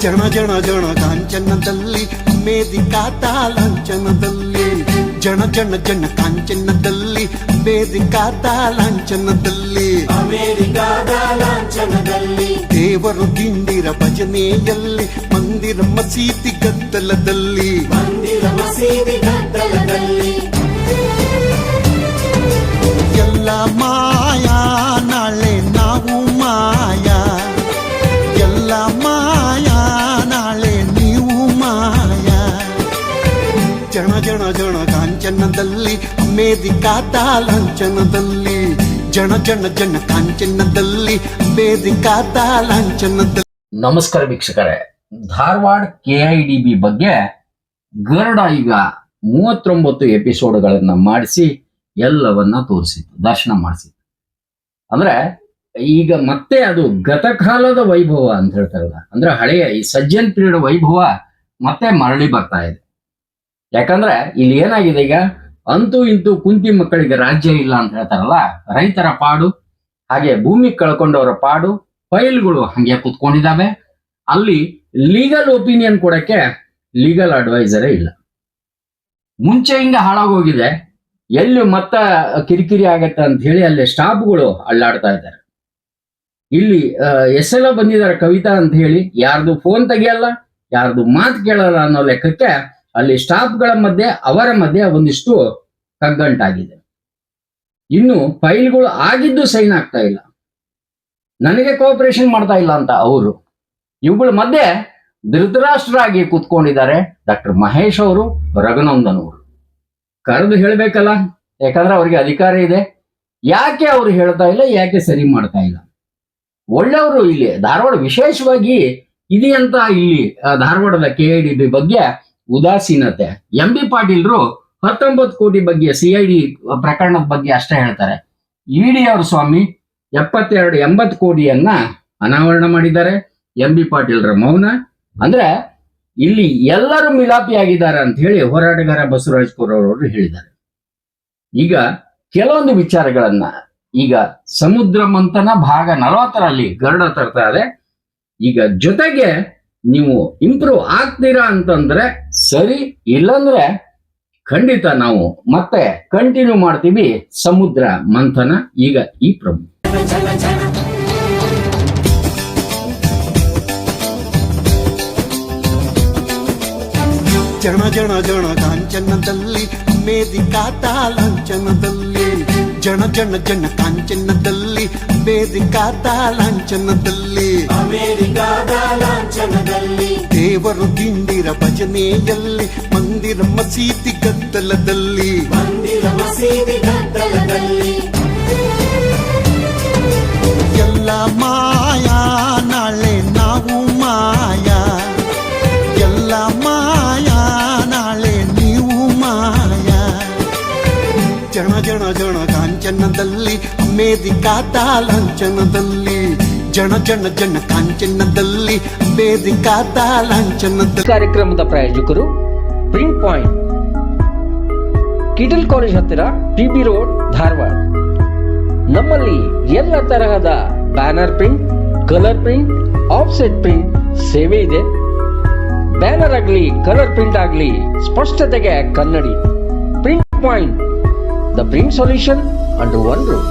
ಜನ ಜನ ಜನ ಕಾಂಚನದಲ್ಲಿ ವೇದಿಕಾದ ಲಾಂಛನದಲ್ಲಿ ಜನ ಜನ ಜನ ಕಾಂಚನದಲ್ಲಿ ವೇದಿಕಾದ ಲಾಂಛನದಲ್ಲಿ ಅಮೆರಿಕಾದ ಲಾಂಛನದಲ್ಲಿ ದೇವರು ದಿಂಡಿರ ಭಜನೆಯಲ್ಲಿ ಮಂದಿರ ಮಸೀದಿ ಗದ್ದಲದಲ್ಲಿ ಎಲ್ಲ ಮಾಯಾ ನಾಳೆ ನಾವು ಮಾಯಾ ಎಲ್ಲ ಮಾಯಾ ನಾಳೆ ನೀವು ಮಾಯಾ ಜನ ಜನ ಜನ ಕಾಂಚನದಲ್ಲಿ ವೇದಿಕಾದ ಲಾಂಛನದಲ್ಲಿ ಜನ ಜನ ಜನ ಕಾಂಚನದಲ್ಲಿ ವೇದಿಕಾದ ಲಾಂಛನದಲ್ಲಿ. ನಮಸ್ಕಾರ ವೀಕ್ಷಕರೇ, ಧಾರವಾಡ KIDB ಬಗ್ಗೆ ಗರುಡ ಈಗ 39 ಎಪಿಸೋಡ್ಗಳನ್ನ ಮಾಡಿಸಿ ಎಲ್ಲವನ್ನ ತೋರಿಸಿತ್ತು, ದರ್ಶನ ಮಾಡಿಸಿತ್ತು. ಅಂದ್ರೆ ಈಗ ಮತ್ತೆ ಅದು ಗತಕಾಲದ ವೈಭವ ಅಂತ ಹೇಳ್ತಾರಲ್ಲ, ಅಂದ್ರೆ ಹಳೆಯ ಈ ಸಜ್ಜನ್ ಪೀರಿಯಡ್ ವೈಭವ ಮತ್ತೆ ಮರಳಿ ಬರ್ತಾ ಇದೆ. ಯಾಕಂದ್ರೆ ಇಲ್ಲಿ ಏನಾಗಿದೆ, ಈಗ ಅಂತೂ ಇಂತೂ ಕುಂತಿ ಮಕ್ಕಳಿಗೆ ರಾಜ್ಯ ಇಲ್ಲ ಅಂತ ಹೇಳ್ತಾರಲ್ಲ, ರೈತರ ಪಾಡು ಹಾಗೆ ಭೂಮಿ ಕಳ್ಕೊಂಡವರ ಪಾಡು ಫೈಲ್ಗಳು ಹಂಗೆ ಕುತ್ಕೊಂಡಿದ್ದಾವೆ. ಅಲ್ಲಿ ಲೀಗಲ್ ಒಪಿನಿಯನ್ ಕೊಡಕ್ಕೆ ಲೀಗಲ್ ಅಡ್ವೈಸರೇ ಇಲ್ಲ. ಮುಂಚೆ ಹಿಂಗ ಹಾಳಾಗೋಗಿದೆ, ಎಲ್ಲಿ ಮತ್ತ ಕಿರಿಕಿರಿ ಆಗತ್ತೆ ಅಂತ ಹೇಳಿ ಅಲ್ಲಿ ಸ್ಟಾಫ್ಗಳು ಅಳ್ಳಾಡ್ತಾ ಇದ್ದಾರೆ. ಇಲ್ಲಿ SLO ಬಂದಿದ್ದಾರೆ ಕವಿತಾ ಅಂತ ಹೇಳಿ, ಯಾರ್ದು ಫೋನ್ ತೆಗಿಯಲ್ಲ, ಯಾರ್ದು ಮಾತು ಕೇಳಲ್ಲ ಅನ್ನೋ ಲೆಕ್ಕಕ್ಕೆ ಅಲ್ಲಿ ಸ್ಟಾಫ್ಗಳ ಮಧ್ಯೆ ಅವರ ಮಧ್ಯೆ ಒಂದಿಷ್ಟು ಕಗ್ಗಂಟಾಗಿದೆ. ಇನ್ನು ಫೈಲ್ಗಳು ಆಗಿದ್ದು ಸೈನ್ ಆಗ್ತಾ ಇಲ್ಲ, ನನಗೆ ಕೋಆಪರೇಷನ್ ಮಾಡ್ತಾ ಇಲ್ಲ ಅಂತ ಅವರು. ಇವುಗಳ ಮಧ್ಯೆ ಧೃತರಾಷ್ಟ್ರಾಗಿ ಕೂತ್ಕೊಂಡಿದ್ದಾರೆ ಡಾಕ್ಟರ್ ಮಹೇಶ್ ಅವರು, ರಘುನಂದನ್ ಅವರು. ಕರೆದು ಹೇಳ್ಬೇಕಲ್ಲ, ಯಾಕಂದ್ರೆ ಅವ್ರಿಗೆ ಅಧಿಕಾರ ಇದೆ. ಯಾಕೆ ಅವ್ರು ಹೇಳ್ತಾ ಇಲ್ಲ, ಯಾಕೆ ಸರಿ ಮಾಡ್ತಾ ಇಲ್ಲ? ಒಳ್ಳೆಯವರು ಇಲ್ಲಿ ಧಾರವಾಡ ವಿಶೇಷವಾಗಿ ಇದೆಯಂತ ಇಲ್ಲಿ ಧಾರವಾಡದ KIDB ಬಗ್ಗೆ ಉದಾಸೀನತೆ. MB ಪಾಟೀಲ್ರು 19 ಕೋಟಿ ಬಗ್ಗೆ CID ಪ್ರಕರಣದ ಬಗ್ಗೆ ಅಷ್ಟೇ ಹೇಳ್ತಾರೆ. ED ಅವರು ಸ್ವಾಮಿ 72-80 ಕೋಟಿಯನ್ನ ಅನಾವರಣ ಮಾಡಿದ್ದಾರೆ. MB ಪಾಟೀಲ್ರ ಮೌನ. ಅಂದ್ರೆ ಇಲ್ಲಿ ಎಲ್ಲರೂ ಮಿಲಾಪಿಯಾಗಿದ್ದಾರೆ ಅಂತ ಹೇಳಿ ಹೋರಾಟಗಾರ ಬಸವರಾಜ್ ಅವರು ಹೇಳಿದ್ದಾರೆ. ಈಗ ಕೆಲವೊಂದು ವಿಚಾರಗಳನ್ನ ಈಗ ಸಮುದ್ರ ಮಂಥನ ಭಾಗ 40ರಲ್ಲಿ ಗರುಡ ತರ್ತಾ ಇದೆ. ಈಗ ಜೊತೆಗೆ ನೀವು ಇಂಪ್ರೂವ್ ಆಗ್ತೀರಾ ಅಂತಂದ್ರೆ ಸರಿ, ಇಲ್ಲಂದ್ರೆ ಖಂಡಿತ ನಾವು ಮತ್ತೆ ಕಂಟಿನ್ಯೂ ಮಾಡ್ತೀವಿ ಸಮುದ್ರ ಮಂಥನ. ಈಗ ಈ ಪ್ರಮುಖ ಜನ ಜನ ಜನ ಕಾಂಚನದಲ್ಲಿ ವೇದಿಕಾದ ಲಾಂಛನದಲ್ಲಿ ಜನ ಜನ ಜನ ಕಾಂಚನದಲ್ಲಿ ವೇದಿಕಾದ ಲಾಂಛನದಲ್ಲಿ ಅಮೆರಿಕಾದ ಲಾಂಛನದಲ್ಲಿ ದೇವರು ದಿಂಡಿರ ಭಜನೆಯಲ್ಲಿ ಮಂದಿರ ಮಸೀದಿ ಗದ್ದಲದಲ್ಲಿ ಎಲ್ಲ ಮಾಯಾ ನಾಳೆ ನಾವು ಮಾಯಾ ಎಲ್ಲ ಮಾಯಾ ನಾಳೆ ನೀವು ಮಾಯಾ ಜನ ಜನ ಜನ ಕಾಂಚನದಲ್ಲಿ ವೇದಿಕಾದ ಲಾಂಛನದಲ್ಲಿ ಜನ ಜನ ಜನ ಕಾಂಚನದಲ್ಲಿ ವೇದಿಕಾದ ಲಾಂಛನದಲ್ಲಿ. ಕಾರ್ಯಕ್ರಮದ ಪ್ರಾಯೋಜಕರು ಪ್ರಿಂಟ್ ಪಾಯಿಂಟ್, ಕಿಟಲ್ ಕಾಲೇಜ್ ಹತ್ತಿರ TB ರೋಡ್, ಧಾರವಾಡ. ನಮ್ಮಲ್ಲಿ ಎಲ್ಲ ತರಹದ banner print, colour print, offset print ಸೇವೆ ಇದೆ. ಬ್ಯಾನರ್ ಆಗಲಿ ಕಲರ್ ಪ್ರಿಂಟ್ ಆಗಲಿ ಸ್ಪಷ್ಟತೆಗೆ ಕನ್ನಡಿ. Print point, the print solution under one roof.